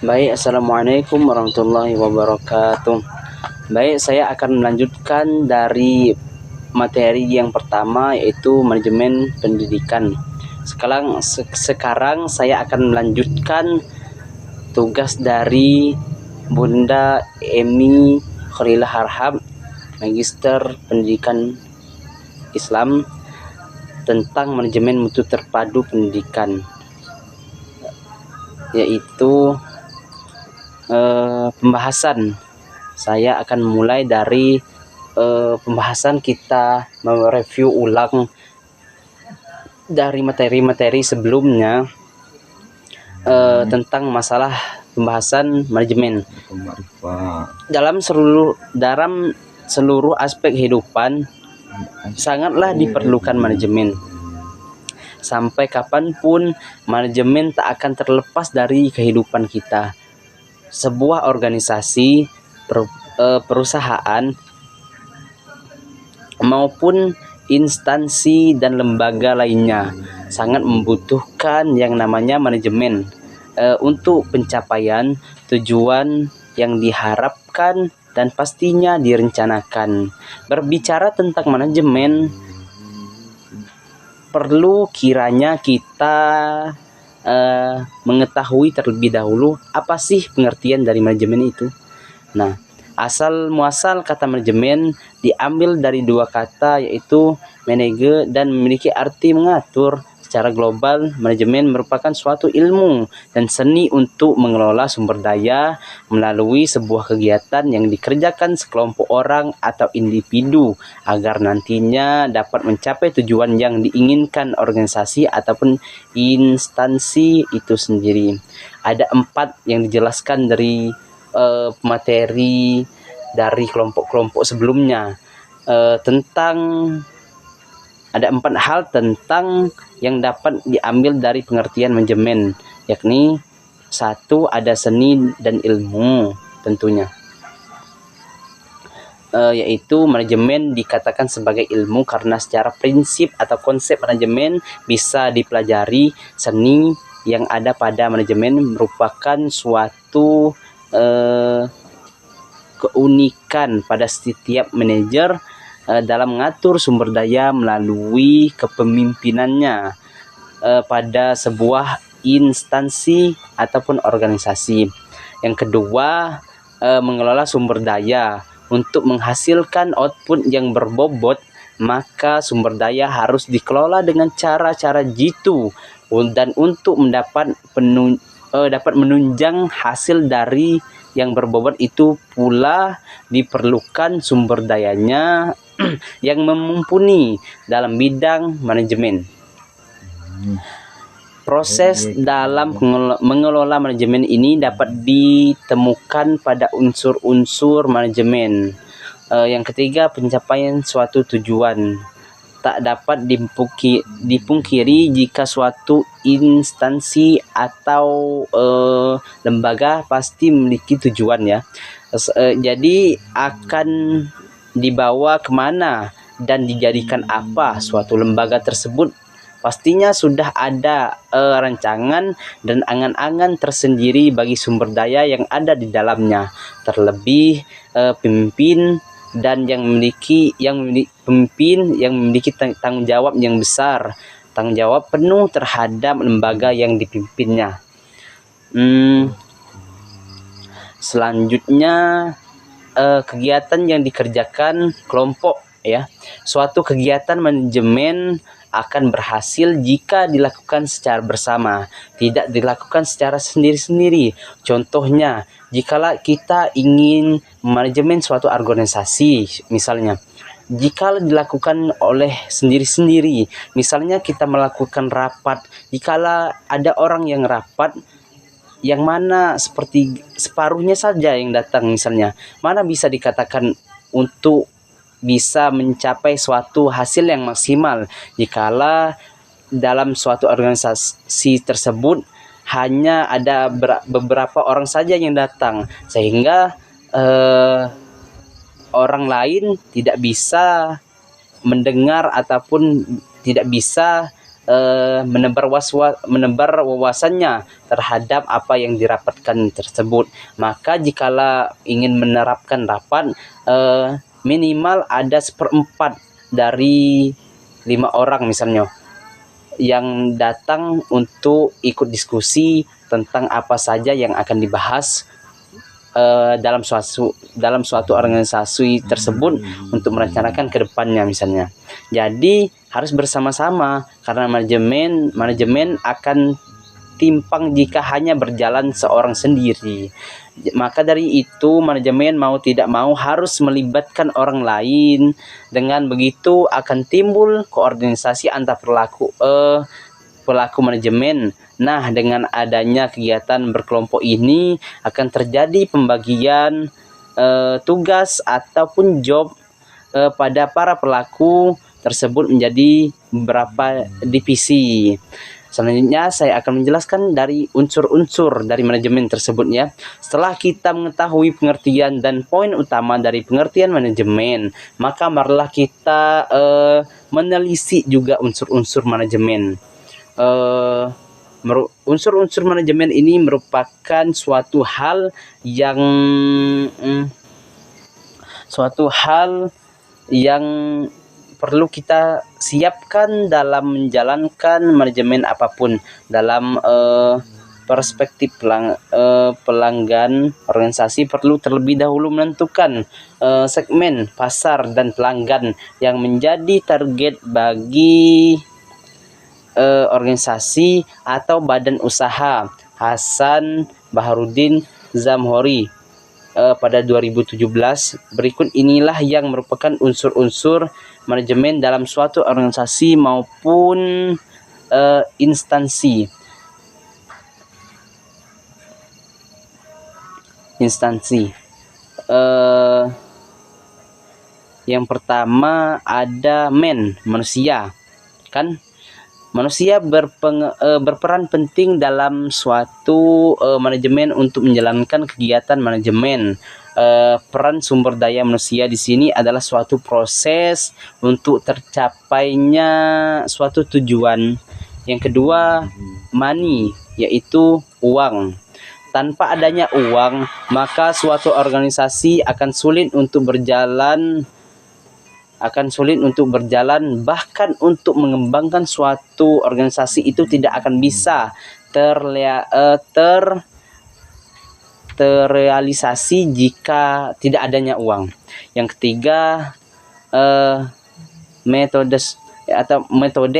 Baik, assalamualaikum warahmatullahi wabarakatuh. Baik, saya akan melanjutkan dari materi yang pertama, yaitu manajemen pendidikan. Sekarang saya akan melanjutkan tugas dari Bunda Emi Khalilah Harhab, Magister Pendidikan Islam, tentang manajemen mutu terpadu pendidikan, yaitu pembahasan. Saya akan mulai dari pembahasan. Kita mereview ulang dari materi-materi sebelumnya tentang masalah pembahasan manajemen dalam seluruh aspek kehidupan. Sangatlah diperlukan manajemen. Sampai kapanpun manajemen tak akan terlepas dari kehidupan kita. Sebuah organisasi, perusahaan, maupun instansi dan lembaga lainnya sangat membutuhkan yang namanya manajemen untuk pencapaian tujuan yang diharapkan dan pastinya direncanakan. Berbicara tentang manajemen, perlu kiranya kita mengetahui terlebih dahulu apa sih pengertian dari manajemen itu. Nah, asal muasal kata manajemen diambil dari dua kata, yaitu manage dan memiliki arti mengatur. Secara global, manajemen merupakan suatu ilmu dan seni untuk mengelola sumber daya melalui sebuah kegiatan yang dikerjakan sekelompok orang atau individu agar nantinya dapat mencapai tujuan yang diinginkan organisasi ataupun instansi itu sendiri. Ada 4 yang dijelaskan dari materi dari kelompok-kelompok sebelumnya. Ada 4 hal tentang yang dapat diambil dari pengertian manajemen, yakni 1, ada seni dan ilmu tentunya, yaitu manajemen dikatakan sebagai ilmu karena secara prinsip atau konsep manajemen bisa dipelajari. Seni yang ada pada manajemen merupakan suatu keunikan pada setiap manajer dalam mengatur sumber daya melalui kepemimpinannya pada sebuah instansi ataupun organisasi. Yang kedua, mengelola sumber daya. Untuk menghasilkan output yang berbobot, maka sumber daya harus dikelola dengan cara-cara jitu, dan untuk dapat menunjang hasil dari yang berbobot itu pula diperlukan sumber dayanya yang mumpuni dalam bidang manajemen. Proses dalam mengelola manajemen ini dapat ditemukan pada unsur-unsur manajemen. Yang ketiga, pencapaian suatu tujuan. Tak dapat dipungkiri jika suatu instansi atau lembaga pasti memiliki tujuan, ya. Jadi akan dibawa kemana dan dijadikan apa suatu lembaga tersebut, pastinya sudah ada rancangan dan angan-angan tersendiri bagi sumber daya yang ada di dalamnya. Terlebih pemimpin dan pemimpin yang memiliki tanggung jawab yang besar, tanggung jawab penuh terhadap lembaga yang dipimpinnya. Selanjutnya, kegiatan yang dikerjakan kelompok, ya. Suatu kegiatan manajemen akan berhasil jika dilakukan secara bersama, tidak dilakukan secara sendiri-sendiri. Contohnya, jikalau kita ingin manajemen suatu organisasi, misalnya, jika dilakukan oleh sendiri-sendiri, misalnya kita melakukan rapat, jikalau ada orang yang rapat, yang mana seperti separuhnya saja yang datang misalnya, mana bisa dikatakan untuk bisa mencapai suatu hasil yang maksimal jikalau dalam suatu organisasi tersebut hanya ada beberapa orang saja yang datang, sehingga orang lain tidak bisa mendengar ataupun tidak bisa menebar wawasannya terhadap apa yang dirapatkan tersebut. Maka jikala ingin menerapkan rapat, minimal ada 1/4 dari 5 orang misalnya yang datang untuk ikut diskusi tentang apa saja yang akan dibahas dalam suatu organisasi tersebut untuk merencanakan ke depannya misalnya. Jadi harus bersama-sama, karena manajemen akan timpang jika hanya berjalan seorang sendiri. Maka dari itu manajemen mau tidak mau harus melibatkan orang lain. Dengan begitu akan timbul koordinasi antar pelaku manajemen. Nah, dengan adanya kegiatan berkelompok ini akan terjadi pembagian tugas ataupun job pada para pelaku tersebut menjadi beberapa divisi. Selanjutnya saya akan menjelaskan dari unsur-unsur dari manajemen tersebut ya. Setelah kita mengetahui pengertian dan poin utama dari pengertian manajemen, maka marilah kita menelisik juga unsur-unsur manajemen. Unsur-unsur manajemen ini merupakan suatu hal yang perlu kita siapkan dalam menjalankan manajemen apapun. Dalam perspektif pelanggan, organisasi perlu terlebih dahulu menentukan segmen pasar dan pelanggan yang menjadi target bagi organisasi atau badan usaha. Hasan Baharudin Zamhori pada 2017. Berikut inilah yang merupakan unsur-unsur manajemen dalam suatu organisasi maupun instansi. Yang pertama ada manusia, kan? Manusia berperan penting dalam suatu manajemen untuk menjalankan kegiatan manajemen. Peran sumber daya manusia di sini adalah suatu proses untuk tercapainya suatu tujuan. Yang kedua, money, yaitu uang. Tanpa adanya uang, maka suatu organisasi akan sulit untuk berjalan, bahkan untuk mengembangkan suatu organisasi itu tidak akan bisa terrealisasi jika tidak adanya uang. Yang ketiga, metode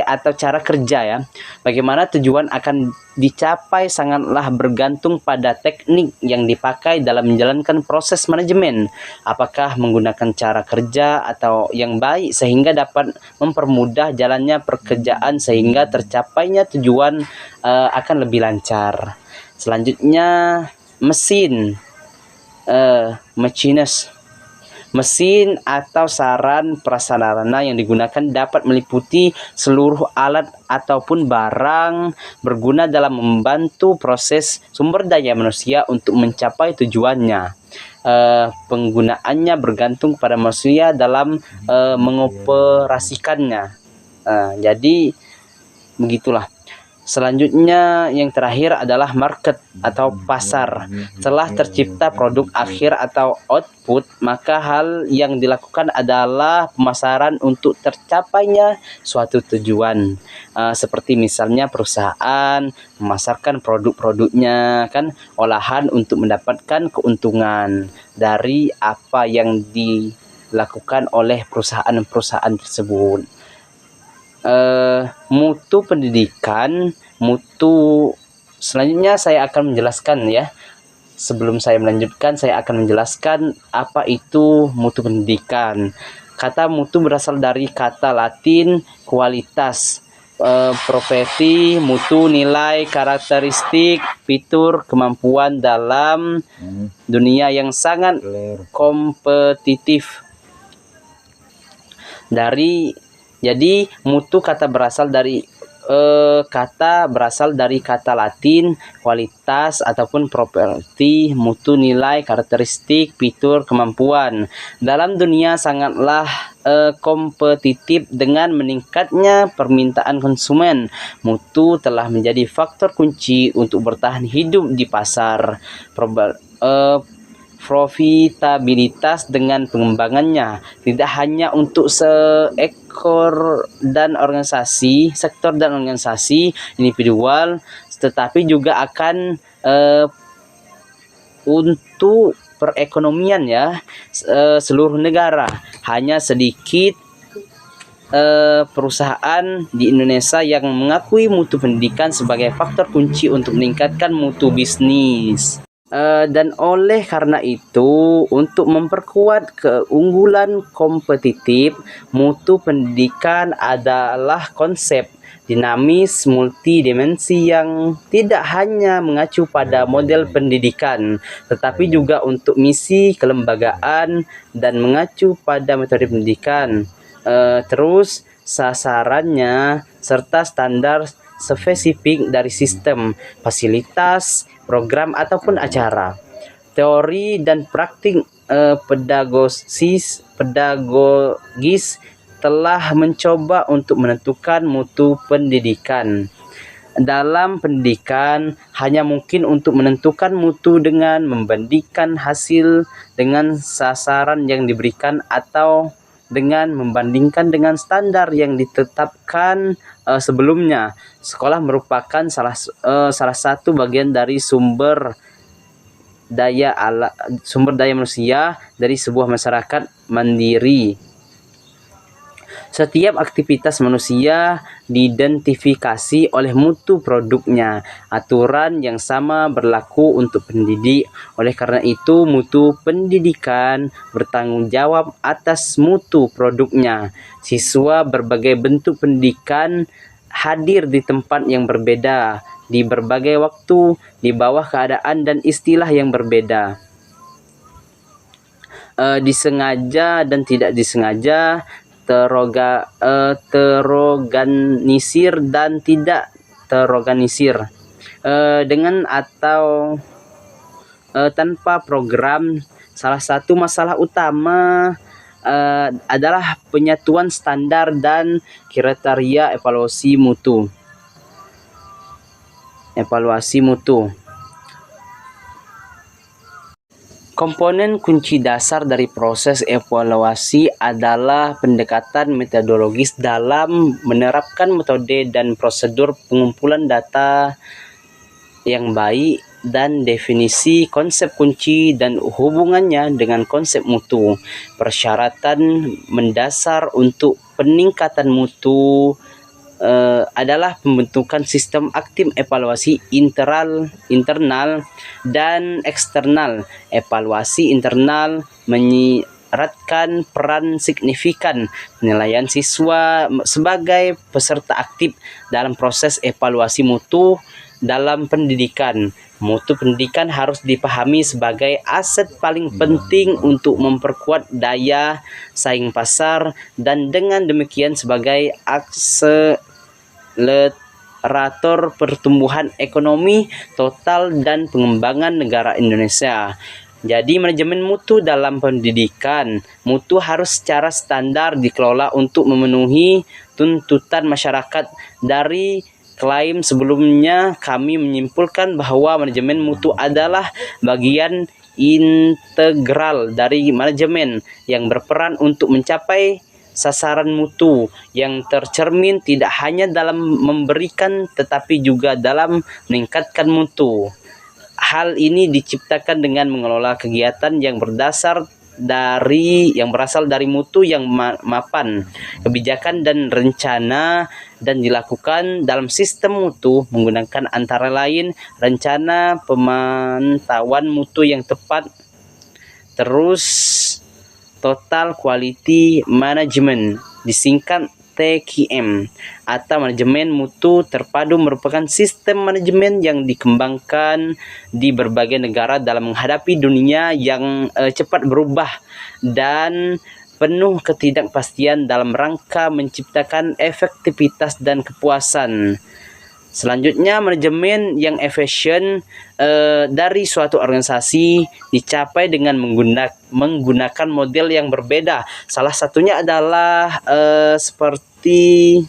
atau cara kerja ya. Bagaimana tujuan akan dicapai sangatlah bergantung pada teknik yang dipakai dalam menjalankan proses manajemen. Apakah menggunakan cara kerja atau yang baik sehingga dapat mempermudah jalannya pekerjaan sehingga tercapainya tujuan akan lebih lancar. Selanjutnya mesin atau saran prasarana yang digunakan dapat meliputi seluruh alat ataupun barang berguna dalam membantu proses sumber daya manusia untuk mencapai tujuannya. Penggunaannya bergantung pada manusia dalam mengoperasikannya. Jadi begitulah. Selanjutnya yang terakhir adalah market atau pasar. Setelah tercipta produk akhir atau output, maka hal yang dilakukan adalah pemasaran untuk tercapainya suatu tujuan. Seperti misalnya perusahaan memasarkan produk-produknya, kan, olahan untuk mendapatkan keuntungan dari apa yang dilakukan oleh perusahaan-perusahaan tersebut. Mutu pendidikan, selanjutnya saya akan menjelaskan ya. Sebelum saya melanjutkan, saya akan menjelaskan apa itu mutu pendidikan. Kata mutu berasal dari kata Latin kualitas, profesi, mutu, nilai, karakteristik, fitur, kemampuan dalam dunia yang sangat kompetitif. Jadi mutu kata berasal dari kata berasal dari kata Latin kualitas ataupun properti, mutu nilai, karakteristik, fitur, kemampuan. Dalam dunia sangatlah kompetitif dengan meningkatnya permintaan konsumen, mutu telah menjadi faktor kunci untuk bertahan hidup di pasar. Profitabilitas dengan pengembangannya tidak hanya untuk sektor dan organisasi individual, tetapi juga akan untuk perekonomian seluruh negara. Hanya sedikit perusahaan di Indonesia yang mengakui mutu pendidikan sebagai faktor kunci untuk meningkatkan mutu bisnis. Dan oleh karena itu, untuk memperkuat keunggulan kompetitif, mutu pendidikan adalah konsep dinamis multidimensi yang tidak hanya mengacu pada model pendidikan, tetapi juga untuk misi kelembagaan dan mengacu pada metode pendidikan. Terus sasarannya serta standar spesifik dari sistem, fasilitas, program ataupun acara. Teori dan praktik pedagogis telah mencoba untuk menentukan mutu pendidikan. Dalam pendidikan, hanya mungkin untuk menentukan mutu dengan membandingkan hasil dengan sasaran yang diberikan atau dengan membandingkan dengan standar yang ditetapkan sebelumnya. Sekolah merupakan salah satu bagian dari sumber daya manusia dari sebuah masyarakat mandiri. Setiap aktivitas manusia diidentifikasi oleh mutu produknya. Aturan yang sama berlaku untuk pendidik. Oleh karena itu, mutu pendidikan bertanggung jawab atas mutu produknya. Siswa berbagai bentuk pendidikan hadir di tempat yang berbeda, di berbagai waktu, di bawah keadaan dan istilah yang berbeda. Disengaja dan tidak disengaja, terorganisir dan tidak terorganisir, dengan atau tanpa program. Salah satu masalah utama adalah penyatuan standar dan kriteria evaluasi mutu. Komponen kunci dasar dari proses evaluasi adalah pendekatan metodologis dalam menerapkan metode dan prosedur pengumpulan data yang baik dan definisi konsep kunci dan hubungannya dengan konsep mutu. Persyaratan mendasar untuk peningkatan mutu adalah pembentukan sistem aktif evaluasi internal dan eksternal. Evaluasi internal menyiratkan peran signifikan penilaian siswa sebagai peserta aktif dalam proses evaluasi mutu dalam pendidikan. Mutu pendidikan harus dipahami sebagai aset paling penting untuk memperkuat daya saing pasar dan dengan demikian sebagai akselerator pertumbuhan ekonomi total dan pengembangan negara Indonesia. Jadi manajemen mutu dalam pendidikan, mutu harus secara standar dikelola untuk memenuhi tuntutan masyarakat. Dari klaim sebelumnya, kami menyimpulkan bahwa manajemen mutu adalah bagian integral dari manajemen yang berperan untuk mencapai sasaran mutu yang tercermin tidak hanya dalam memberikan tetapi juga dalam meningkatkan mutu. Hal ini diciptakan dengan mengelola kegiatan yang berasal dari mutu yang mapan, kebijakan dan rencana, dan dilakukan dalam sistem mutu menggunakan antara lain rencana pemantauan mutu yang tepat, terus Total Quality Management, disingkat TQM, atau manajemen mutu terpadu merupakan sistem manajemen yang dikembangkan di berbagai negara dalam menghadapi dunia yang cepat berubah dan penuh ketidakpastian dalam rangka menciptakan efektivitas dan kepuasan. Selanjutnya, manajemen yang efisien dari suatu organisasi dicapai dengan menggunakan model yang berbeda. Salah satunya adalah seperti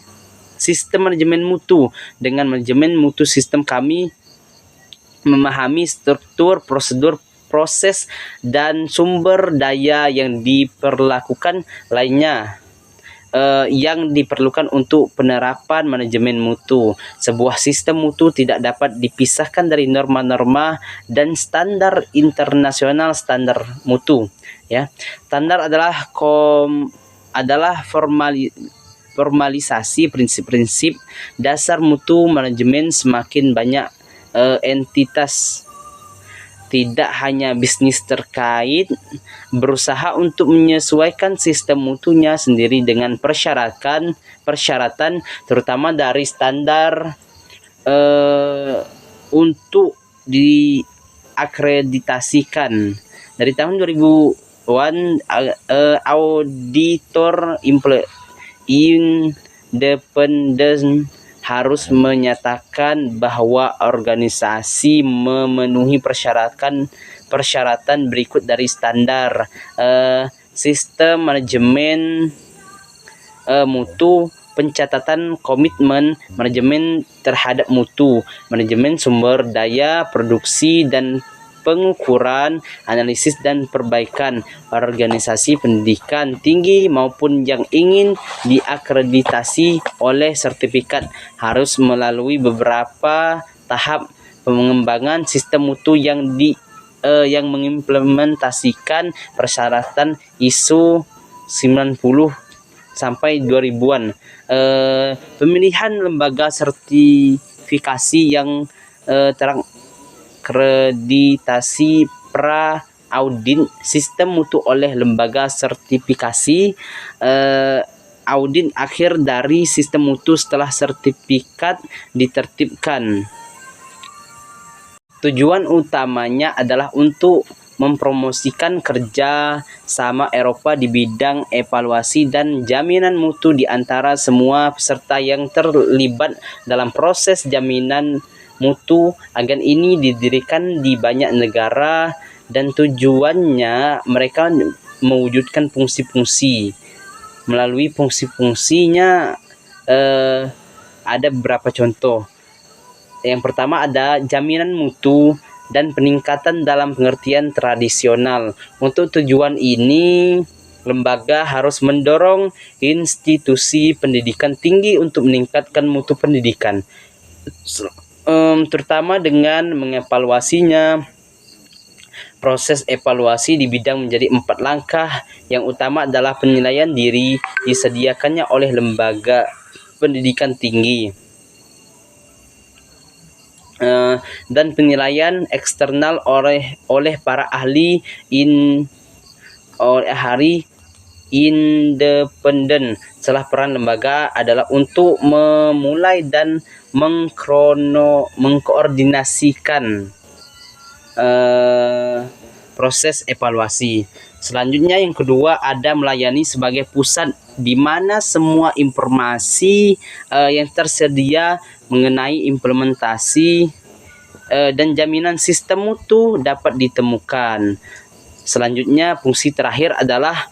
sistem manajemen mutu. Dengan manajemen mutu sistem kami memahami struktur, prosedur, proses, dan sumber daya yang diperlakukan lainnya yang diperlukan untuk penerapan manajemen mutu. Sebuah sistem mutu tidak dapat dipisahkan dari norma-norma dan standar internasional standar mutu. Ya, standar adalah formalisasi prinsip-prinsip dasar mutu manajemen. Semakin banyak entitas, tidak hanya bisnis terkait, berusaha untuk menyesuaikan sistem mutunya sendiri dengan persyaratan terutama dari standar untuk diakreditasikan. Dari tahun 2001, auditor independen harus menyatakan bahwa organisasi memenuhi persyaratan berikut dari standar sistem manajemen mutu, pencatatan komitmen, manajemen terhadap mutu, manajemen sumber daya produksi dan pengukuran, analisis dan perbaikan. Organisasi pendidikan tinggi maupun yang ingin diakreditasi oleh sertifikat harus melalui beberapa tahap pengembangan sistem mutu yang mengimplementasikan persyaratan ISO 90 sampai 2000-an. Pemilihan lembaga sertifikasi yang terakreditasi pra audit sistem mutu oleh lembaga sertifikasi audit akhir dari sistem mutu setelah sertifikat ditertibkan. Tujuan utamanya adalah untuk mempromosikan kerja sama Eropa di bidang evaluasi dan jaminan mutu di antara semua peserta yang terlibat dalam proses jaminan mutu. Agen ini didirikan di banyak negara dan tujuannya mereka mewujudkan fungsi-fungsi. Melalui fungsi-fungsinya ada beberapa contoh. Yang pertama ada jaminan mutu dan peningkatan dalam pengertian tradisional. Untuk tujuan ini, lembaga harus mendorong institusi pendidikan tinggi untuk meningkatkan mutu pendidikan, terutama dengan mengevaluasinya. Proses evaluasi di bidang menjadi 4 langkah. Yang utama adalah penilaian diri, disediakannya oleh lembaga pendidikan tinggi, dan penilaian eksternal oleh para ahli independen. Salah peran lembaga adalah untuk memulai dan mengkoordinasikan proses evaluasi. Selanjutnya yang kedua ada melayani sebagai pusat di mana semua informasi yang tersedia mengenai implementasi dan jaminan sistem mutu dapat ditemukan. Selanjutnya fungsi terakhir adalah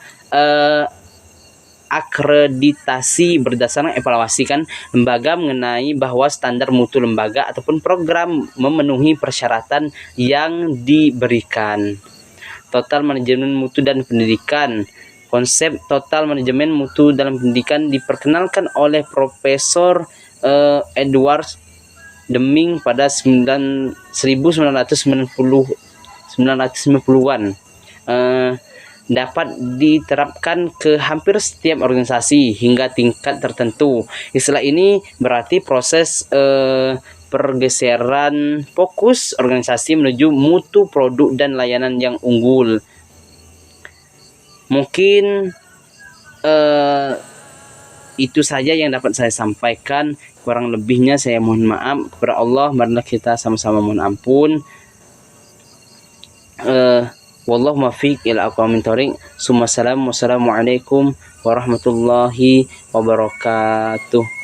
akreditasi. Berdasarkan evaluasi lembaga mengenai bahwa standar mutu lembaga ataupun program memenuhi persyaratan yang diberikan. Total manajemen mutu dan pendidikan. Konsep total manajemen mutu dalam pendidikan diperkenalkan oleh Profesor Edward Deming pada 1990-an. Dapat diterapkan ke hampir setiap organisasi hingga tingkat tertentu. Istilah ini berarti proses pergeseran fokus organisasi menuju mutu produk dan layanan yang unggul. Mungkin itu saja yang dapat saya sampaikan. Kurang lebihnya saya mohon maaf. Kepada Allah marilah kita sama-sama mohon ampun. Wallahu muwaffiq ila aqwamit thoriq. Wassalamualaikum warahmatullahi wabarakatuh.